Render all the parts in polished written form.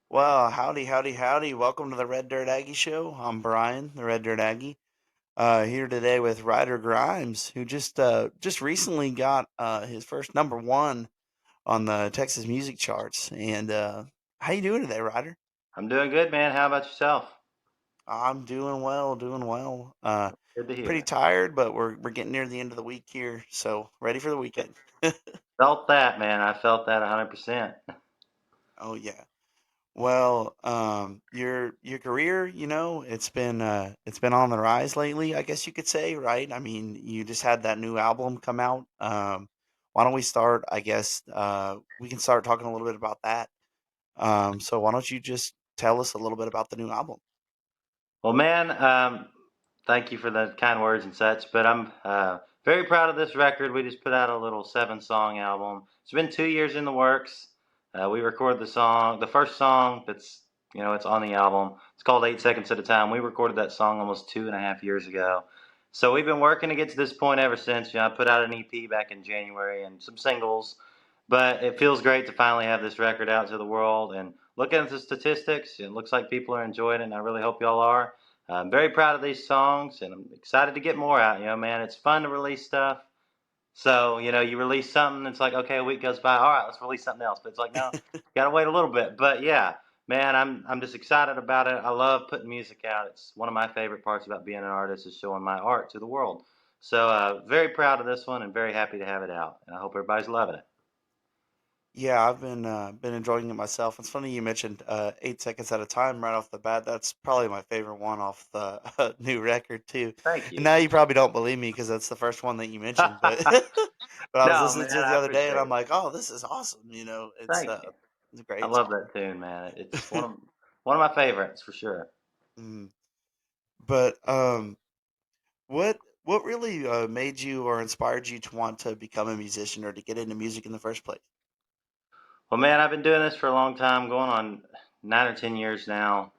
Well, howdy, howdy, howdy. Welcome to the Red Dirt Aggie Show. I'm Brian, the Red Dirt Aggie, here today with Ryder Grimes, who just recently got his first number one on the Texas music charts. And how you doing today, Ryder? I'm doing good, man. How about yourself? I'm doing well, doing well. Good to Pretty hear. tired, but we're getting near the end of the week here, so ready for the weekend. Felt that, man. I felt that 100%. Oh yeah. Well, your career, it's been on the rise lately, I guess you could say, right? I mean, you just had that new album come out. Why don't we start? I guess we can start talking a little bit about that. So why don't you just tell us a little bit about the new album? Well, man, thank you for the kind words and such. But I'm very proud of this record. We just put out a little seven-song album. It's been 2 years in the works. We recorded the first song it's on the album. It's called 8 Seconds at a Time. We recorded that song almost 2.5 years ago. So we've been working to get to this point ever since. I put out an EP back in January and some singles. But it feels great to finally have this record out to the world. And looking at the statistics, it looks like people are enjoying it, and I really hope y'all are. I'm very proud of these songs, and I'm excited to get more out. Man, it's fun to release stuff. So, you release something, it's like, okay, a week goes by, all right, let's release something else. But it's like, no, gotta wait a little bit. But yeah, man, I'm just excited about it. I love putting music out. It's one of my favorite parts about being an artist is showing my art to the world. So, very proud of this one and very happy to have it out. And I hope everybody's loving it. Yeah, I've been enjoying it myself. It's funny you mentioned 8 seconds at a time right off the bat. That's probably my favorite one off the new record too. Thank And you. now you probably don't believe me because that's the first one that you mentioned, but but I was No, listening man, to it the I other day and appreciate I'm it. like, oh, this is awesome. Thank you. It's a I great love song. that tune, man. It's one of my favorites for sure. Mm. But what really made you or inspired you to want to become a musician or to get into music in the first place? Well, man, I've been doing this for a long time, going on 9 or 10 years now,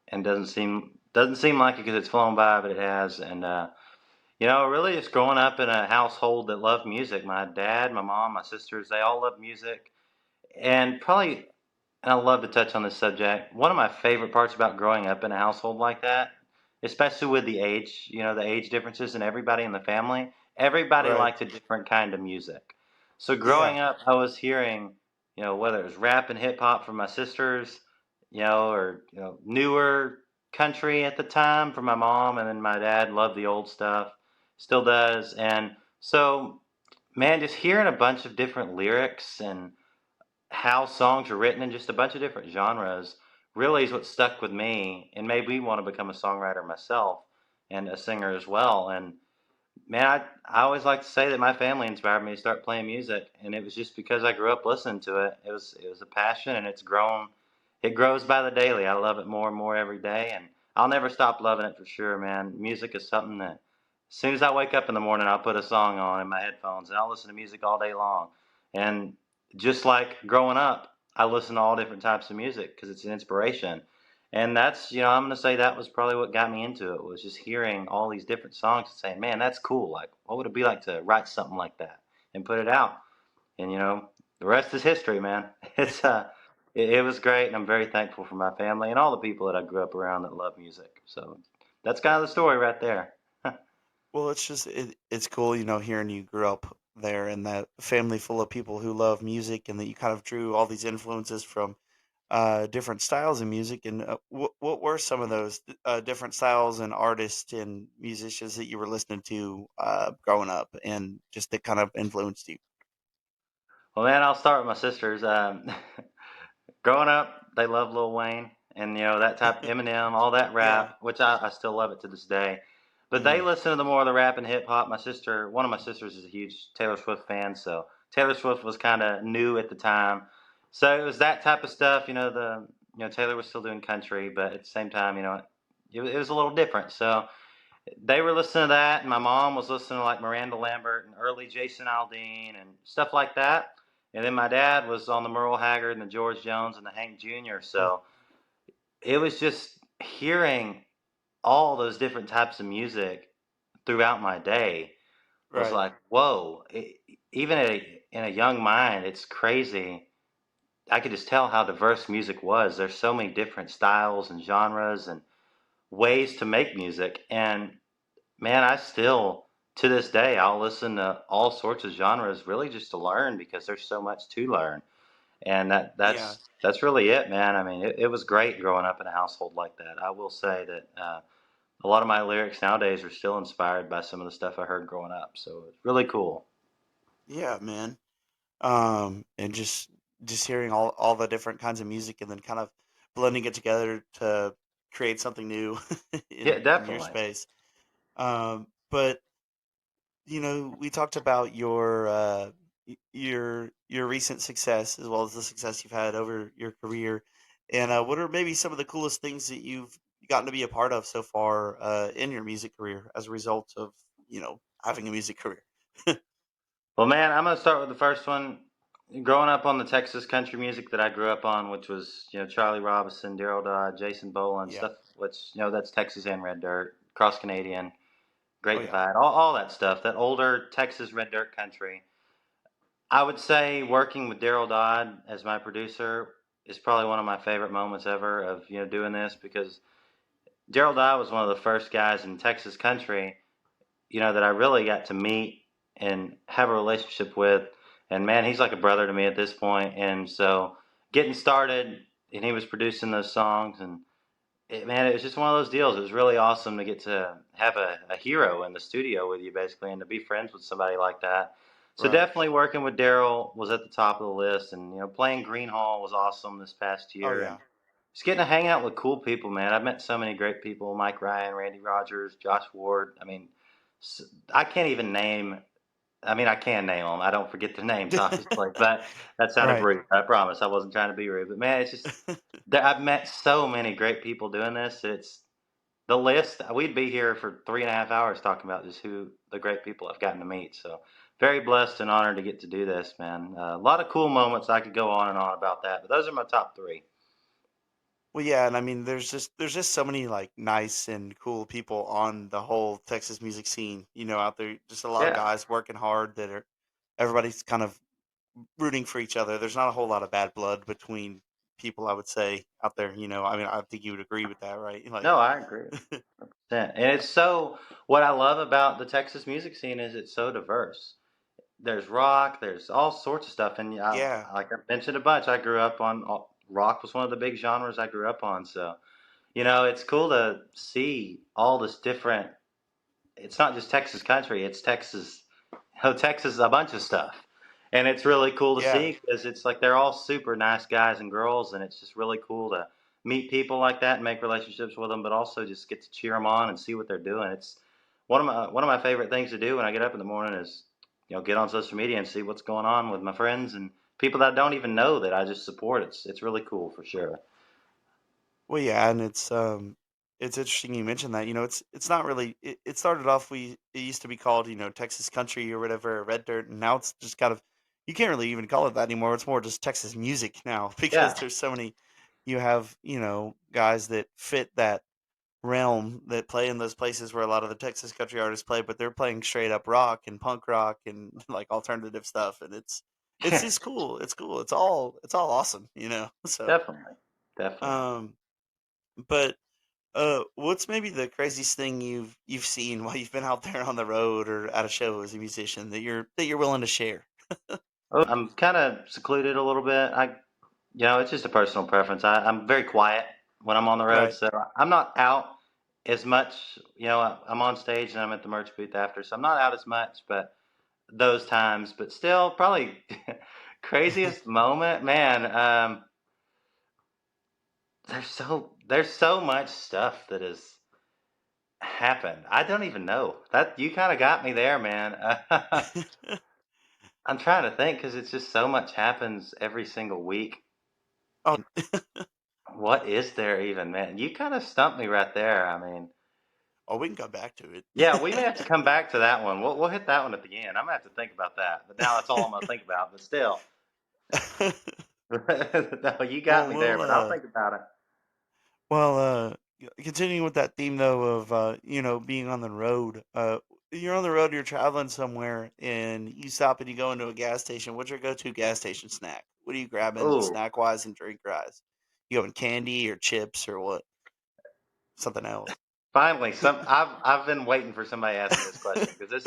and doesn't seem like it because it's flown by, but it has. And really, just growing up in a household that loved music. My dad, my mom, my sisters, they all loved music, and probably, and I love to touch on this subject. One of my favorite parts about growing up in a household like that, especially with the age differences in everybody in the family, everybody Right. liked a different kind of music. So Yeah. growing up, I was hearing, whether it was rap and hip hop from my sisters, or newer country at the time from my mom, and then my dad loved the old stuff, still does, and so man, just hearing a bunch of different lyrics and how songs are written in just a bunch of different genres really is what stuck with me and made me want to become a songwriter myself and a singer as well. And man, I always like to say that my family inspired me to start playing music, and it was just because I grew up listening to it. It was a passion, and it's grown. It grows by the daily. I love it more and more every day, and I'll never stop loving it for sure, man. Music is something that as soon as I wake up in the morning, I'll put a song on in my headphones, and I'll listen to music all day long. And just like growing up, I listen to all different types of music because it's an inspiration. And that's, I'm going to say that was probably what got me into it was just hearing all these different songs and saying, man, that's cool. Like, what would it be like to write something like that and put it out? And, the rest is history, man. It was great. And I'm very thankful for my family and all the people that I grew up around that love music. So that's kind of the story right there. Well, it's cool, hearing you grew up there in that family full of people who love music, and that you kind of drew all these influences from different styles of music. And what were some of those different styles and artists and musicians that you were listening to growing up, and just that kind of influenced you? Well, man, I'll start with my sisters. Growing up, they love Lil Wayne and that type Eminem, all that Yeah. rap, which I still love it to this day. But they Mm. listen to the more of the rap and hip hop. One of my sisters is a huge Taylor Swift fan, so Taylor Swift was kind of new at the time. So it was that type of stuff. Taylor was still doing country, but at the same time, it was a little different. So they were listening to that, and my mom was listening to like Miranda Lambert and early Jason Aldean and stuff like that. And then my dad was on the Merle Haggard and the George Jones and the Hank Jr. Mm. So it was just hearing all those different types of music throughout my day was Right. like, whoa! Even in a young mind, it's crazy I could just tell how diverse music was. There's so many different styles and genres and ways to make music. And man, I still, to this day, I'll listen to all sorts of genres really just to learn because there's so much to learn. And Yeah. that's really it, man. I mean, it was great growing up in a household like that. I will say that a lot of my lyrics nowadays are still inspired by some of the stuff I heard growing up. So it's really cool. Yeah, man. And just hearing all the different kinds of music and then kind of blending it together to create something new Yeah, in your definitely. space. But we talked about your recent success as well as the success you've had over your career, and what are maybe some of the coolest things that you've gotten to be a part of so far in your music career as a result of having a music career? Well, man, I'm gonna start with the first one. Growing up on the Texas country music that I grew up on, which was Charlie Robinson, Daryl Dodd, Jason Boland, Yeah. stuff. Which that's Texas and Red Dirt, Cross Canadian, Oh Great yeah. Divide, all that stuff. That older Texas Red Dirt country. I would say working with Daryl Dodd as my producer is probably one of my favorite moments ever of doing this because Daryl Dodd was one of the first guys in Texas country that I really got to meet and have a relationship with. And man, he's like a brother to me at this point. And so getting started, and he was producing those songs, and man, it was just one of those deals. It was really awesome to get to have a hero in the studio with you, basically, and to be friends with somebody like that. So Right. definitely working with Daryl was at the top of the list, and playing Green Hall was awesome this past Oh year, and yeah. just getting to hang out with cool people, man. I've met so many great people: Mike Ryan, Randy Rogers, Josh Ward. I mean, I can't even name. I mean, I can name them. I don't forget their names, obviously, but that sounded Right. rude. I promise. I wasn't trying to be rude, but man, it's just I've met so many great people doing this. It's the list. We'd be here for 3.5 hours talking about just who the great people I've gotten to meet. So very blessed and honored to get to do this, man. A lot of cool moments. I could go on and on about that, but those are my top three. Well, yeah, and I mean, there's just so many like nice and cool people on the whole Texas music scene, out there. Just a lot of Yeah. guys working hard that are everybody's kind of rooting for each other. There's not a whole lot of bad blood between people, I would say, out there. I mean, I think you would agree with that, right? Like, No, I agree. And it's so what I love about the Texas music scene is it's so diverse. There's rock, there's all sorts of stuff, and yeah, like I mentioned a bunch. I grew up on rock was one of the big genres I grew up on. So it's cool to see all this different. It's not just Texas country; it's Texas. Texas is a bunch of stuff, and it's really cool to yeah. see because it's like they're all super nice guys and girls, and it's just really cool to meet people like that and make relationships with them, but also just get to cheer them on and see what they're doing. It's one of my favorite things to do when I get up in the morning is get on social media and see what's going on with my friends and people that I don't even know that I just support. It's really cool for sure. Well, yeah, and it's interesting you mentioned that. It's not really. It started off it used to be called Texas country or whatever, red dirt, and now it's just kind of you can't really even call it that anymore. It's more just Texas music now because Yeah. there's so many. You have guys that fit that realm that play in those places where a lot of the Texas country artists play, but they're playing straight up rock and punk rock and like alternative stuff, and it's just cool. It's cool. It's all awesome. So, Definitely. Definitely. um, but what's maybe the craziest thing you've seen while you've been out there on the road or at a show as a musician that you're willing to share? Oh, I'm kind of secluded a little bit. It's just a personal preference. I'm very quiet when I'm on the road, Right. so I'm not out as much. I'm on stage and I'm at the merch booth after, so I'm not out as much. But those times, but still, probably craziest moment, man. There's so much stuff that has happened. I don't even know. That you kind of got me there, man. I'm trying to think because it's just so much happens every single week. Oh, What is there even, man? You kind of stumped me right there. I mean, oh, we can come back to yeah, we may have to come back to that one. We'll hit that one at the end. I'm gonna have to think about that. But now that's all I'm gonna think about. But still, it. no, you got well, me there. we'll But I'll think about it. well continuing with that theme though of being on the road. you're on the road, you're traveling somewhere, and you stop and you go into a gas station. What's your go-to gas station snack? What are you grabbing Oh, snack wise and drink wise? You going candy or chips or what? Something else? finally, I've been waiting for somebody to ask me this question because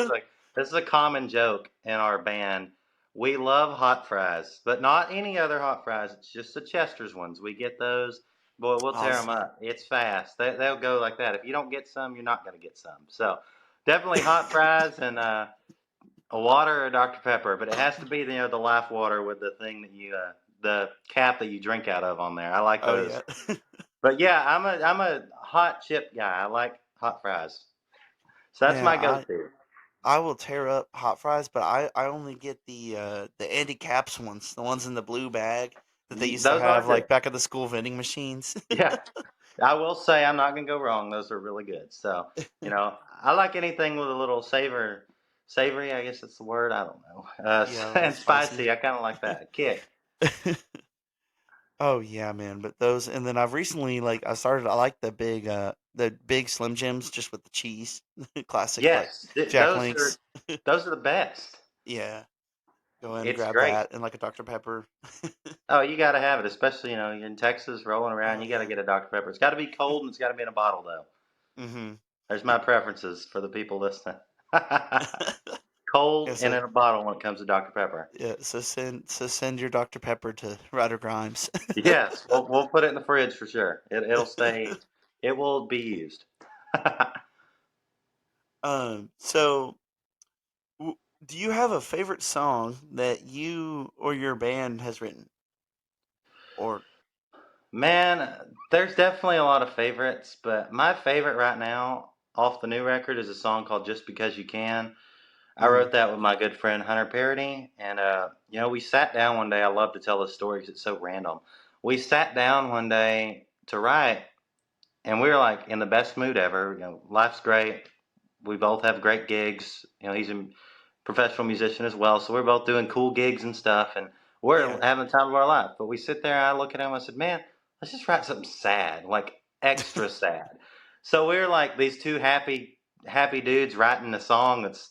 this is a common joke in our band. We love hot fries, but not any other hot fries. It's just the Chester's ones. We get those. Boy, we'll tear them Awesome. up. It's fast. They'll go like that. If you don't get some, you're not going to get some. So definitely hot fries and a water or a Dr. Pepper, but it has to be the life water with the thing that the cap that you drink out of on there. I like Oh yeah. those. But yeah, I'm a hot chip guy. I like hot fries. So that's Man, my I go-to. I will tear up hot fries, but I only get the Andy Caps ones, the ones in the blue bag that they used to Those are have good. like back at the school vending machines. Yeah, I will say I'm not gonna go wrong. Those are really good. So I like anything with a little savory. I guess that's the word. I don't know. Yeah, a little And spicy. spicy. I kind of like that kick. Oh yeah, man. But those, and then I've recently like I like the big Slim Jims just with the cheese, classic like Yes, Jack Links. those are the best. Yeah, go in and It's grab great. that and like a Dr Pepper. Oh, you got to have it, especially you're in Texas rolling around. Oh You got to yeah. get a Dr Pepper. It's got to be cold and it's got to be in a bottle though. Mm-hmm. There's my preferences for the people listening. Cold Yeah. and So in a bottle when it comes to Dr Pepper. yeah. So send your Dr Pepper to Ryder Grimes. Yes, we'll put it in the fridge for sure. It'll stay. It will be used. So do you have a favorite song that you or your band has written? Or Man, there's definitely a lot of favorites, but my favorite right now off the new record is a song called "Just Because You Can." I mm-hmm. wrote that with my good friend Hunter Parody, and we sat down one day. I love to tell this story because it's so random. We sat down one day to write, and we were like in the best mood ever. Life's great. We both have great gigs. He's a professional musician as well, so we're both doing cool gigs and stuff, and we're Yeah. having the time of our life. But we sit there, and I look at him, I said, "Man, let's just write something sad, like extra sad." So we're like these two happy dudes writing a song that's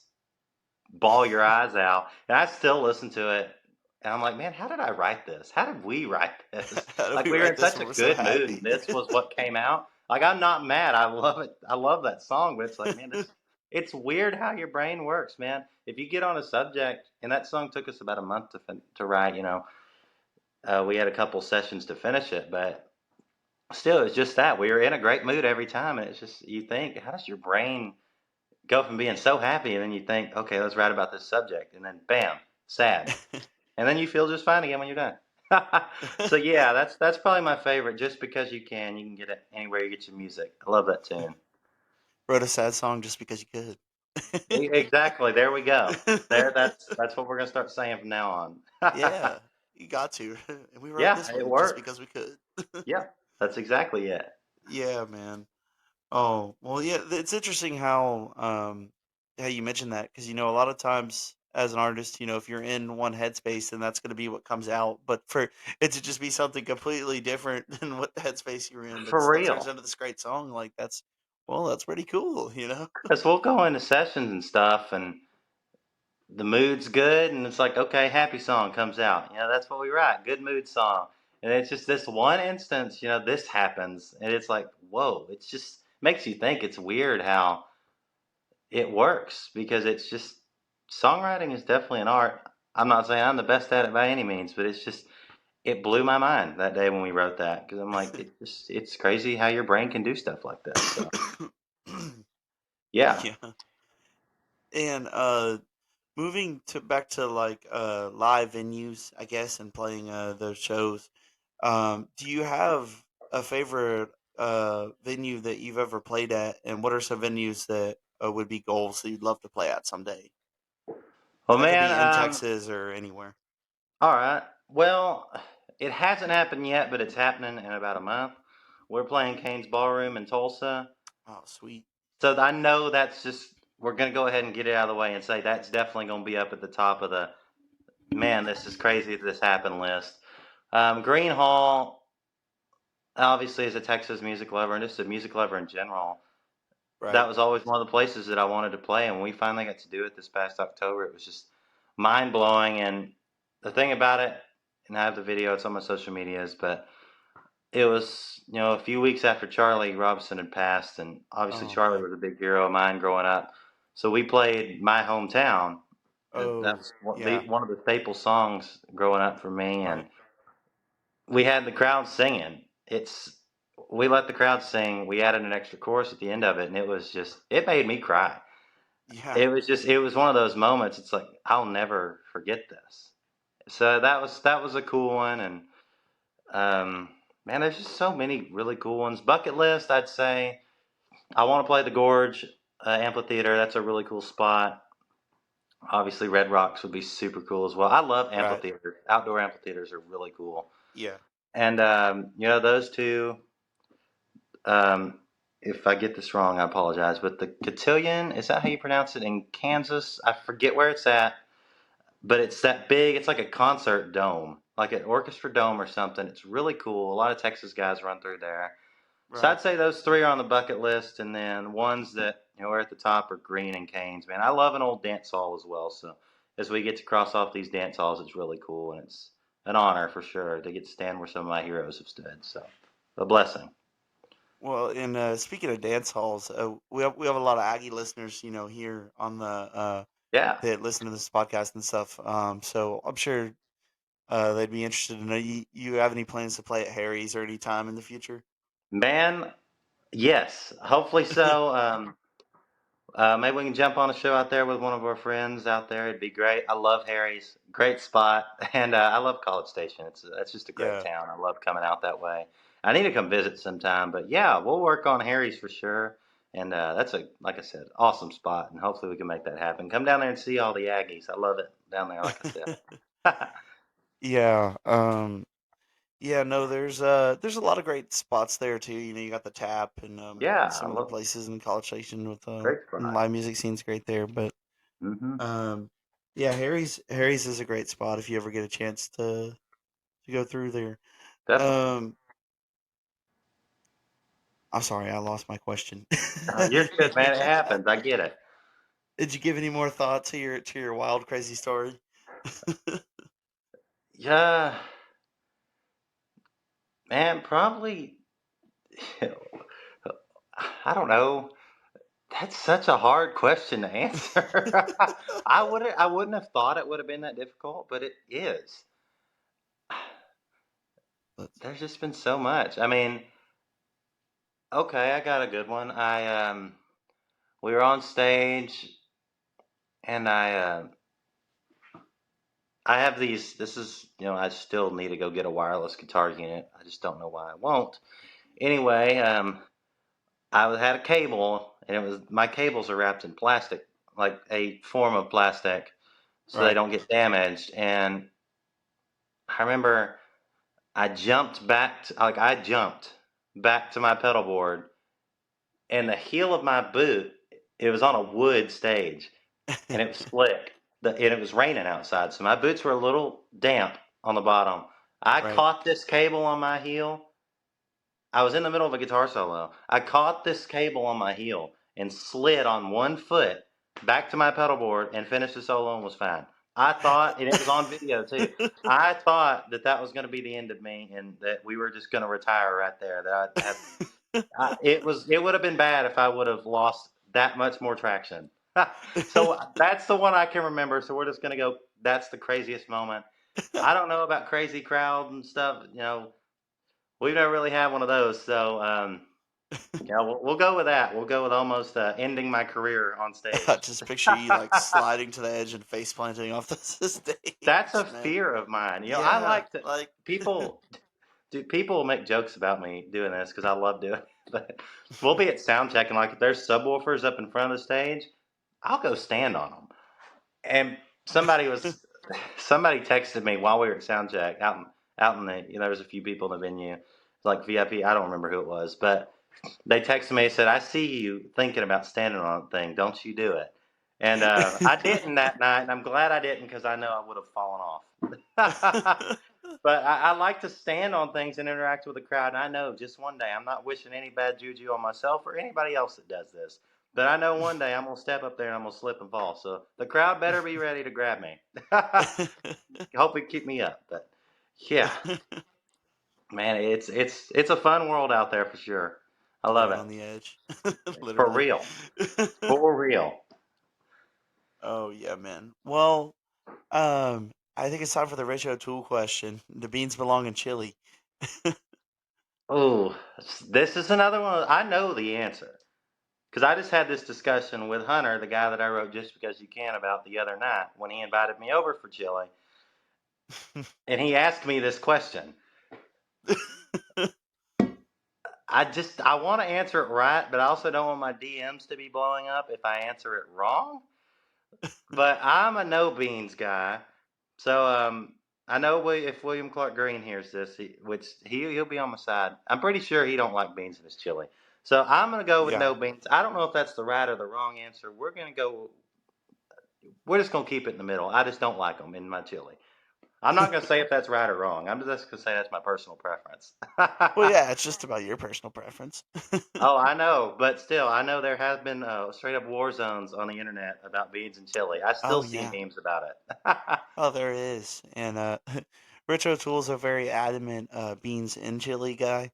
bawl your eyes out. And I still listen to it, and I'm like, man, how did I write this? How did we write this? How do Like we we were write in this such when a we're so good mood, and happy? this was what came out. Like I'm not mad. I love it. I love that song, but it's like, man, it's weird how your brain works, man. If you get on a subject, and that song took us about a month to write. We had a couple sessions to finish it, but still, it's just that we were in a great mood every time, and it's just you think, how does your brain go from being so happy, and then you think, okay, let's write about this subject, and then bam, sad, and then you feel just fine again when you're done. So yeah, that's probably my favorite. Just because you can get it anywhere you get your music. I love that tune. Wrote a sad song just because you could. Exactly. There we go. There. That's what we're gonna start saying from now on. Yeah, you got to. And we wrote Yeah, this it one just works. because we could. Yeah, that's exactly it. Yeah, man. Oh, well, yeah, it's interesting how you mentioned that because a lot of times as an artist, if you're in one headspace, then that's going to be what comes out. But for it to just be something completely different than what headspace you're in, For that turns real. into this great song, like that's pretty cool. Because we'll go into sessions and stuff, and the mood's good, and it's like, okay, happy song comes out. That's what we write. Good mood song. And it's just this one instance, this happens, and it's like, whoa, it's just makes you think. It's weird how it works because it's just songwriting is definitely an art. I'm not saying I'm the best at it by any means, but it's just it blew my mind that day when we wrote that because I'm like, it's crazy how your brain can do stuff like this. So yeah. Yeah. And moving to back to like live venues, I guess, and playing those shows. Do you have a favorite venue that you've ever played at, and what are some venues that would be goals that you'd love to play at someday? Well, And that could man. be in Texas or anywhere. All right. Well, it hasn't happened yet, but it's happening in about a month. We're playing Kane's Ballroom in Tulsa. Oh, sweet. So I know that's just, we're going to go ahead and get it out of the way and say that's definitely going to be up at the top of the, man, this is crazy that this happened list. Green Hall, obviously, is a Texas music lover and just a music lover in general. Right. that was always one of the places that I wanted to play. And when we finally got to do it this past October, it was just mind blowing. And the thing about it, and I have the video, it's on my social medias, but it was, a few weeks after Charlie Robinson had passed, and obviously Oh Charlie man. was a big hero of mine growing up. So we played my hometown. That Oh was yeah. one of the staple songs growing up for me, Right. and we had the crowd singing. We let the crowd sing. We added an extra chorus at the end of it, and it made me cry. Yeah. It was one of those moments. It's like I'll never forget this. So that was a cool one, and um, man, there's just so many really cool ones. Bucket list, I'd say I want to play the Gorge Amphitheater. That's a really cool spot. Obviously, Red Rocks would be super cool as well. I love Right. amphitheaters. Outdoor amphitheaters are really cool. Yeah. And those two. Um, if I get this wrong, I apologize. But the Cotillion, is that how you pronounce it in Kansas? I forget where it's at, but it's that big. It's like a concert dome, like an orchestra dome or something. It's really cool. A lot of Texas guys run through there. So Right. I'd say those three are on the bucket list, and then ones that are at the top are Green and Canes. Man, I love an old dance hall as well. So as we get to cross off these dance halls, it's really cool, and it's an honor for sure to get to stand where some of my heroes have stood. So a blessing. Well, and speaking of dance halls, we have a lot of Aggie listeners, here on the Yeah, that listen to this podcast and stuff. So I'm sure they'd be interested to know you have any plans to play at Harry's or any time in the future. man. Yes, hopefully so. Maybe we can jump on a show out there with one of our friends out there. It'd be great. I love Harry's, great spot, and I love College Station. That's just a great Yeah. town. I love coming out that way. I need to come visit sometime, but yeah, we'll work on Harry's for sure. And that's like I said, awesome spot, and hopefully we can make that happen. Come down there and see all the Aggies. I love it down there, like I said. Yeah. Yeah, no, there's a lot of great spots there too. You got the Tap and Yeah, I some other love places in College Station with great and spot. live music scene's great there. But Hmm. yeah, Harry's is a great spot if you ever get a chance to go through there. Definitely. Um, I'm sorry, I lost my question. You're good, man. It happens. I get it. Did you give any more thought to your wild, crazy story? Yeah, man. Probably. I don't know. That's such a hard question to answer. I wouldn't have thought it would have been that difficult, but it is. Let's There's just been so much. I mean, okay, I got a good one. We were on stage, and I have these. This is, I still need to go get a wireless guitar unit. I just don't know why I won't. Anyway, had a cable, and my cables are wrapped in plastic, like a form of plastic, so they right. don't get damaged. And I remember I jumped back to my pedal board, and the heel of my boot, it was on a wood stage, and it was slick. And it was raining outside, so my boots were a little damp on the bottom. I Right. caught this cable on my heel. I was in the middle of a guitar solo. I caught this cable on my heel and slid on one foot back to my pedal board and finished the solo and was fine. I thought, and it was on video too. I thought that was going to be the end of me and that we were just going to retire right there. It would have been bad if I would have lost that much more traction. So that's the one I can remember. So we're just going to go. That's the craziest moment. I don't know about crazy crowd and stuff. We've never really had one of those, so yeah, we'll go with that. We'll go with almost ending my career on I stage. just picture you like sliding to the edge and face planting off the That's a stage, man. fear of mine. I Yeah, like to like people. People will make jokes about me doing this because I love doing it. But we'll be at sound check, and like if there's subwoofers up in front of the stage, I'll go stand on them. And somebody texted me while we were at sound check out in the there was a few people in the venue, like VIP. I don't remember who it was, but they texted me and said, "I see you thinking about standing on the thing. Don't you do it?" And I didn't that night, and I'm glad I didn't because I know I would have fallen off. But I like to stand on things and interact with the crowd. And I know just one day, I'm not wishing any bad juju on myself or anybody else that does this. But I know one day I'm gonna step up there and I'm gonna slip and fall. So the crowd better be ready to grab me. Hopefully keep me up. But yeah, man, it's a fun world out there for sure. I love Living it. on the edge, For literally. real. For real. Oh yeah, man. Well, I think it's time for the Rich Tool question. The beans belong in chili. Oh, this is another one. I know the answer. Because I just had this discussion with Hunter, the guy that I wrote Just Because You Can about the other night when he invited me over for chili. And he asked me this question. I want to answer it right, but I also don't want my DMs to be blowing up if I answer it wrong. But I'm a no beans guy. So I know if William Clark Green hears this, he'll be on my side. I'm pretty sure he don't like beans in his chili. So I'm gonna go with Yeah. no beans. I don't know if that's the right or the wrong answer. We're just gonna keep it in the middle. I just don't like them in my chili. I'm not gonna say if that's right or wrong. I'm just gonna say that's my personal preference. Well, yeah, it's just about your personal preference. Oh, I know, but still, I know there has been straight up war zones on the internet about beans and chili. I still Oh see yeah. memes about it. Oh, there is. And Rich O'Toole's a very adamant beans and chili guy.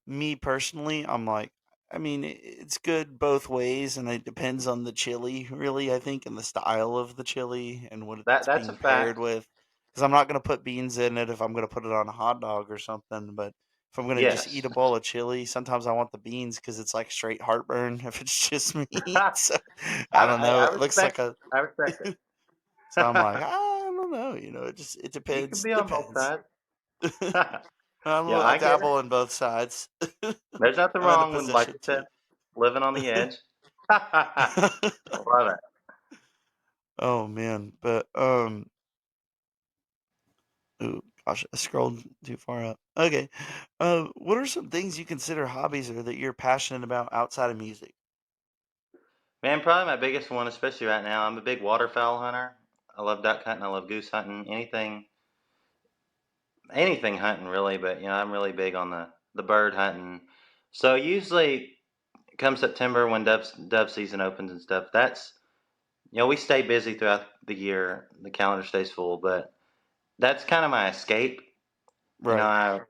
Me personally, I'm like, I mean, it's good both ways, and it depends on the chili, really, I think, and the style of the chili and what it's That's a being paired fact. with. Because I'm not going to put beans in it if I'm going to put it on a hot dog or something. But if I'm going to just eat Yes. a bowl of chili, sometimes I want the beans because it's like straight heartburn if it's just me. So I don't know. I It looks like respect. a. I respect it. So I'm like, I don't know. It You can depends. be on both Depends. sides. Yeah, I I get it. dabble in both sides. There's nothing I'm in a wrong with, like position you said, to. living on the edge. I love it. Oh man, but ooh, gosh, I scrolled too far up. Okay, what are some things you consider hobbies or that you're passionate about outside of music? Man, probably my biggest one, especially right now. I'm a big waterfowl hunter. I love duck hunting. I love goose hunting. Anything hunting really. But I'm really big on the bird hunting. So usually, come September when dove season opens and stuff, that's we stay busy throughout the year. The calendar stays full, but that's kind of my escape. You know, Right.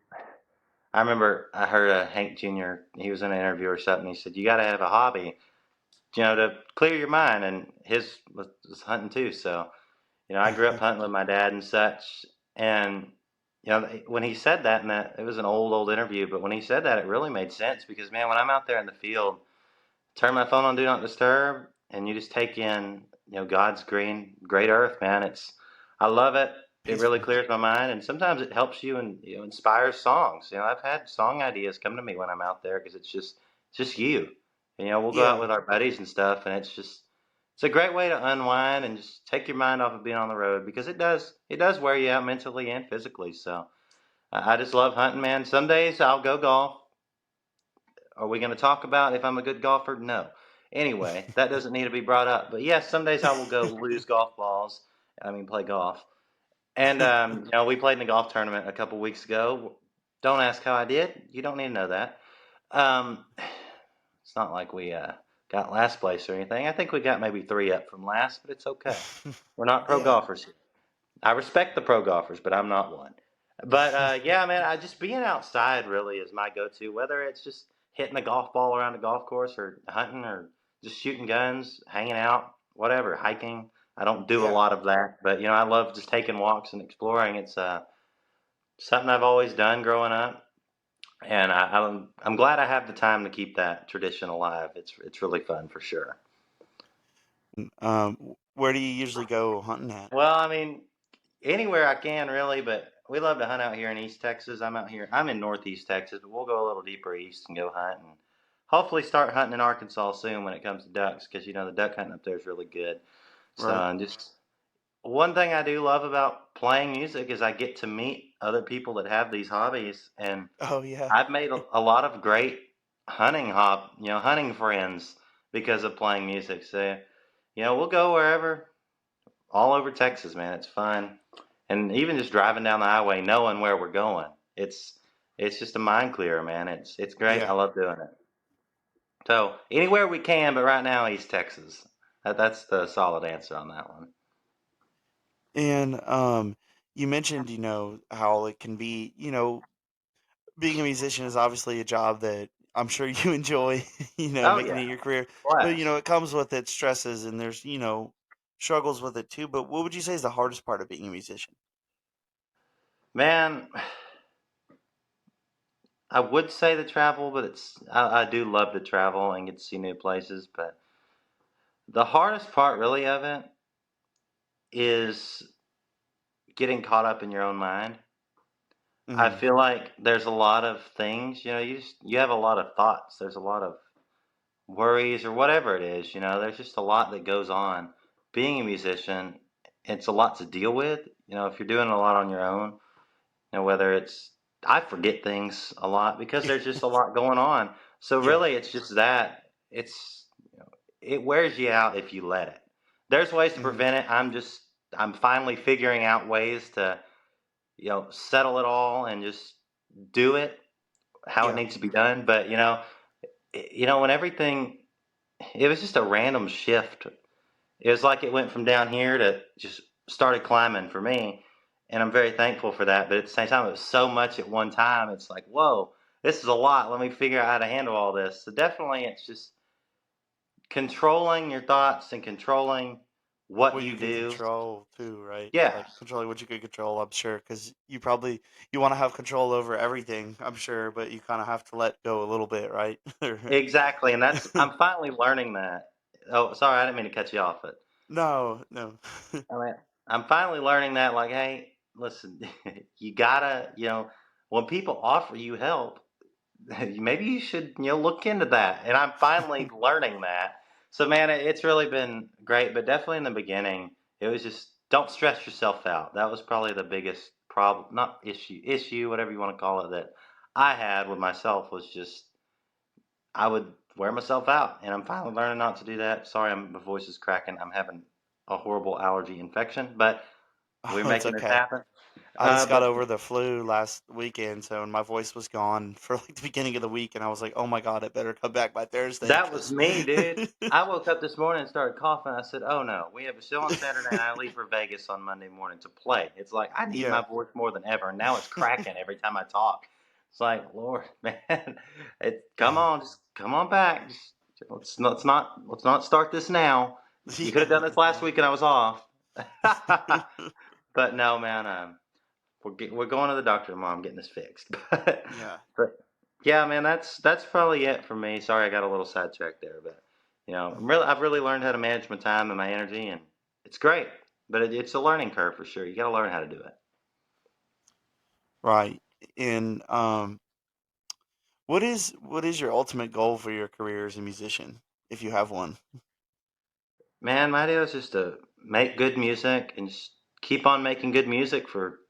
I remember I heard Hank Jr. He was in an interview or something. He said you got to have a hobby, to clear your mind, and his was hunting too. So I grew up hunting with my dad and such, and when he said that, and that it was an old interview, but when he said that, it really made sense because man, when I'm out there in the field, turn my phone on do not disturb, and you just take in God's great earth, man. I love it. It really Peaceful. clears my mind, and sometimes it helps you and inspires songs. I've had song ideas come to me when I'm out there because it's just you. We'll go out Yeah. with our buddies and stuff, and it's a great way to unwind and just take your mind off of being on the road because it does wear you out mentally and physically. So I just love hunting, man. Some days I'll go golf. Are we going to talk about if I'm a good golfer? No. Anyway, that doesn't need to be brought up. But yes, some days I will go lose golf balls. I mean, play golf. And we played in a golf tournament a couple weeks ago. Don't ask how I did. You don't need to know that. Um, it's not like we got last place or anything. I think we got maybe three up from last, but it's okay. We're not pro Yeah. golfers here. I respect the pro golfers, but I'm not one. But yeah, man, I just being outside really is my go-to. Whether it's just hitting a golf ball around a golf course, or hunting, or just shooting guns, hanging out, whatever, hiking. I don't do a Yeah. lot of that, but I love just taking walks and exploring. It's something I've always done growing up, and I'm glad I have the time to keep that tradition alive. It's really fun for sure. Where do you usually go hunting at? Well, I mean, anywhere I can really, but we love to hunt out here in East Texas. I'm out here. I'm in Northeast Texas, but we'll go a little deeper east and go hunt, and hopefully start hunting in Arkansas soon when it comes to ducks, because the duck hunting up there is really good. So, Right. and just one thing I do love about playing music is I get to meet other people that have these hobbies, and Oh yeah. I've made a lot of great hunting friends because of playing music. So, we'll go wherever, all over Texas, man. It's fun. and even just driving down the highway, knowing where we're going, it's it's just a mind clearer, man. It's great. I Yeah. love doing it. So anywhere we can, but right now East Texas. That's the solid answer on that one. And you mentioned, how it can be, being a musician is obviously a job that I'm sure you enjoy, Oh making it yeah, your career. But, blast. it comes with its stresses and there's, struggles with it too. But what would you say is the hardest part of being a musician? Man, I would say the travel, but I do love to travel and get to see new places. But the hardest part, really, of it is getting caught up in your own mind. I Hmm. feel like there's a lot of things, you have a lot of thoughts. There's a lot of worries or whatever it is, there's just a lot that goes on. Being a musician, it's a lot to deal with. If you're doing a lot on your own, whether it's, I forget things a lot because there's just a lot going on. So Yeah. really, it's just that it wears you out if you let it. There's ways to Hmm. prevent it. I'm finally figuring out ways to settle it all and just do it how it Yeah. needs to be done. But when everything, it was just a random shift. It was like it went from down here to just started climbing for me, and I'm very thankful for that. But at the same time, it was so much at one time. It's like, whoa, this is a lot. Let me figure out how to handle all this. So definitely, it's just controlling your thoughts and controlling what What you you can do. control too, right? Yeah, Like controlling what you can control, I'm sure, because you want to have control over everything, I'm sure, but you kind of have to let go a little bit, right? exactly. And I'm finally learning that. Oh, sorry, I didn't mean to cut you off, but No, no. I mean, I'm finally learning that, like, hey, listen, you gotta, when people offer you help, maybe you should, look into that. And I'm finally learning that. So, man, it's really been great. But definitely in the beginning, it was just don't stress yourself out. That was probably the biggest problem, not issue, whatever you want to call it, that I had with myself was just I would wear myself out. And I'm finally learning not to do that. Sorry, my voice is cracking. I'm having a horrible allergy infection, but we're Oh, it's making this okay. happen. I just got But over the flu last weekend, so my voice was gone for like the beginning of the week, and I was like, "Oh my God, it better come back by Thursday," that was because me, dude. I woke up this morning and started coughing. I said, "Oh no, we have a show on Saturday, and I leave for Vegas on Monday morning to play." It's like I need my yeah, voice more than ever, and now it's cracking every time I talk. It's like, Lord, man, come uh, on, just come on back. Just, let's not start this now. You could have yeah, done this last no. week, and I was off. But no, man, we're going to the doctor tomorrow. I'm getting this fixed. Yeah. But yeah, man, that's probably it for me. Sorry, I got a little sidetracked there, but Mhm. I've really learned how to manage my time and my energy, and it's great. But it's a learning curve for sure. You got to learn how to do it. Right. And what is your ultimate goal for your career as a musician, if you have one? Man, my deal is just to make good music and just keep on making good music for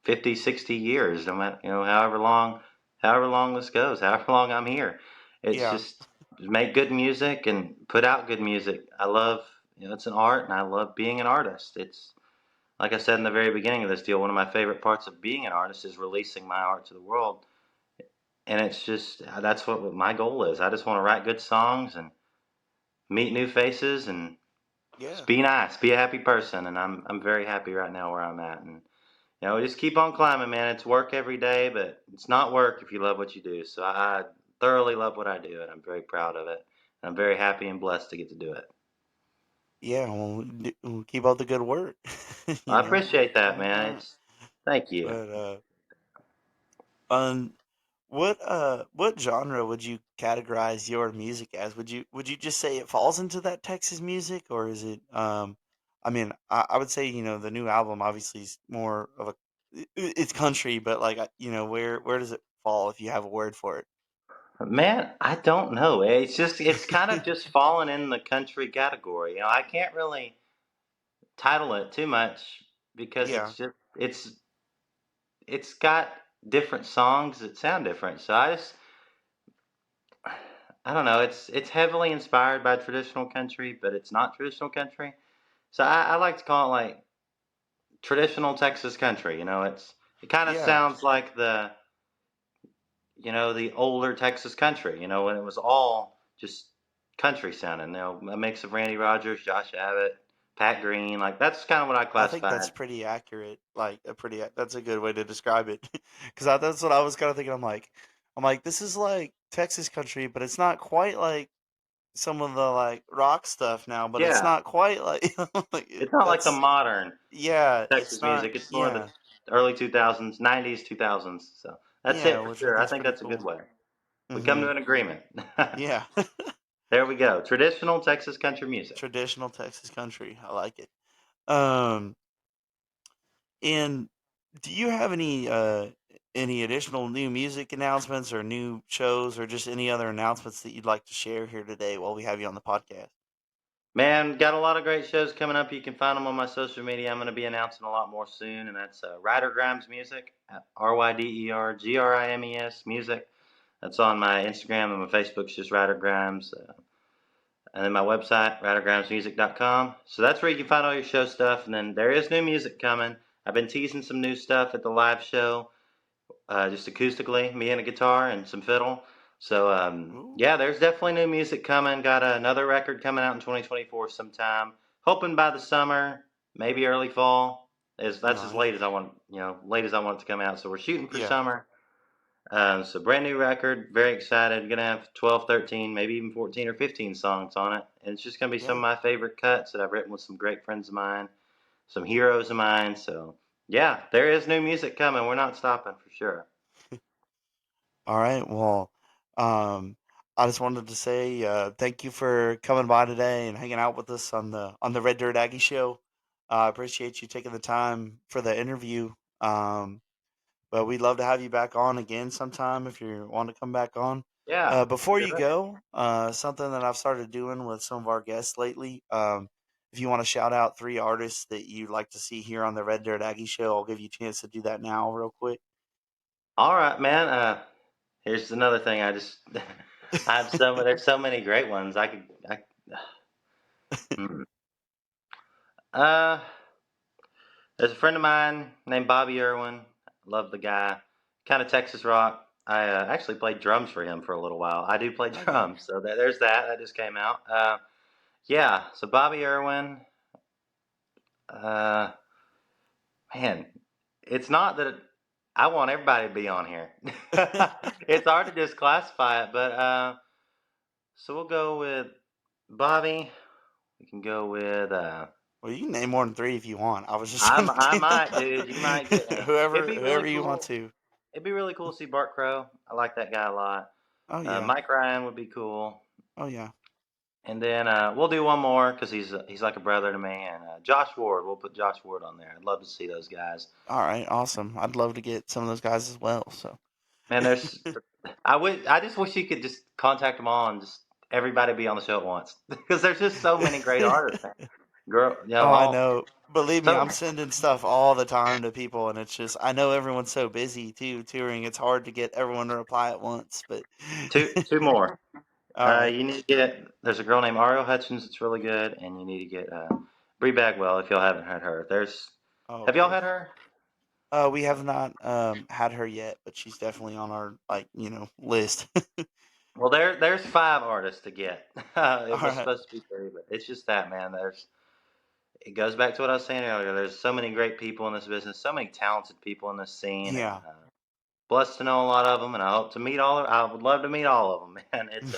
50, 60 years, no matter, however long this goes, however long I'm here. It's Yeah. just make good music and put out good music. I love, it's an art and I love being an artist. It's like I said in the very beginning of this deal, one of my favorite parts of being an artist is releasing my art to the world. And it's just, that's what my goal is. I just want to write good songs and meet new faces and just Yeah. be nice, be a happy person, and I'm very happy right now where I'm at, and just keep on climbing, man. It's work every day, but it's not work if you love what you do. So I thoroughly love what I do, and I'm very proud of it. And I'm very happy and blessed to get to do it. Yeah, well, we'll keep up the good work. I appreciate that, Why man. not? It's thank you. But um, what genre would you categorize your music as? Would you just say it falls into that Texas music, or is it I mean, I would say, the new album obviously is more of a it's country, but like where does it fall if you have a word for it? Man, I don't know. It's kind of just fallen in the country category. I can't really title it too much because Yeah. it's got different songs that sound different. So I don't know. It's heavily inspired by traditional country, but it's not traditional country. So I like to call it like traditional Texas country. It kind of Yeah, sounds like the older Texas country. When it was all just country sounding. A mix of Randy Rogers, Josh Abbott, Pat Green. Like that's kind of what I I think that's classified. pretty accurate. Like that's a good way to describe it. Because that's what I was kind of thinking. I'm like, this is like Texas country, but it's not quite like some of the like rock stuff now. But it's Yeah, not quite like, it's not like the that's modern yeah. It's Texas not music. It's more the yeah early 2000s, 90s, 2000s. So that's yeah, it for which I sure. I think's think pretty that's a good cool. way. We come Hmm. to an agreement. Yeah, There we go. Traditional Texas country music. traditional Texas country. I like it. Um, and do you have any additional new music announcements or new shows or just any other announcements that you'd like to share here today while we have you on the podcast? Man, got a lot of great shows coming up. You can find them on my social media. I'm going to be announcing a lot more soon, and that's Ryder Grimes Music, RYDERGRIMES Music. That's on my Instagram and my Facebook's just Ryder Grimes. And then my website, rydergrimesmusic.com. So that's where you can find all your show stuff. And then there is new music coming. I've been teasing some new stuff at the live show, just acoustically, me and a guitar and some fiddle. So Ooh, yeah, there's definitely new music coming. Got another record coming out in 2024 sometime. Hoping by the summer, maybe early fall. That's as nice. late as I want, late as I want it to come out. So we're shooting for Yeah, summer. So brand new record, very excited. Gonna have 12, 13, maybe even 14 or 15 songs on it. And it's just gonna be some yeah. of my favorite cuts that I've written with some great friends of mine, some heroes of mine. So yeah, there is new music coming. We're not stopping for sure. All right. Well, um, I just wanted to say thank you for coming by today and hanging out with us on the Red Dirt Aggie Show. I appreciate you taking the time for the interview. Um, But we'd love to have you back on again sometime if you want to come back on. Yeah, Before you sure. go, something that I've started doing with some of our guests lately. If you want to shout out three artists that you'd like to see here on the Red Dirt Aggie Show, I'll give you a chance to do that now, real quick. All right, man. Here's another thing. I have there's so many great ones. Hmm. Uh, there's a friend of mine named Bobby Irwin. Love the guy. Kind of Texas rock. I actually played drums for him for a little while. I do play Okay. drums, so there's that. That just came out. Yeah. So Bobby Irwin. Uh, Man, it's not that I want everybody to be on here. It's hard to just classify it, but so we'll go with Bobby. We can go with Well, you can name more than three if you want. I was just trying I to might, dude. You might get me. It'd be really whoever you want cool. to. It'd be really cool to see Bart Crow. I like that guy a lot. Oh yeah. Mike Ryan would be cool. Oh yeah. And then we'll do one more because he's like a brother to me. And Josh Ward, we'll put Josh Ward on there. I'd love to see those guys. All right. Awesome. I'd love to get some of those guys as well. So. Man, I just wish you could just contact them all and just everybody be on the show at once because there's just so many great artists, man. Girl, Oh, I all know. Believe me, so I'm sending stuff all the time to people, and it's just I know everyone's so busy too touring. It's hard to get everyone to reply at once, but two more. all right. You need to get. There's a girl named Ariel Hutchins that's really good, and you need to get Bree Bagwell if y'all haven't had her. Oh, Have y'all cool. had her? We have not had her yet, but she's definitely on our list. Well, there's five artists to get. All It was right. supposed to be three, but it's just that, man. It goes back to what I was saying earlier. There's so many great people in this business, so many talented people in this scene, and Yeah. blessed to know a lot of them, and I hope to meet all. I would love to meet all of them, man. It's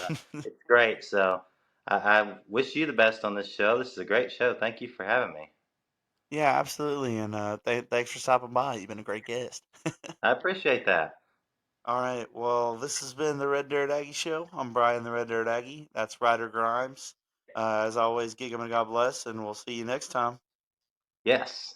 great. So I wish you the best on this show. This is a great show. Thank you for having me. Yeah, absolutely. And thanks for stopping by. You've been a great guest. I appreciate that. All right. Well, this has been the Red Dirt Aggie Show. I'm Brian the Red Dirt Aggie. That's Ryder Grimes. As always, gig 'em and God bless, and we'll see you next time. Yes.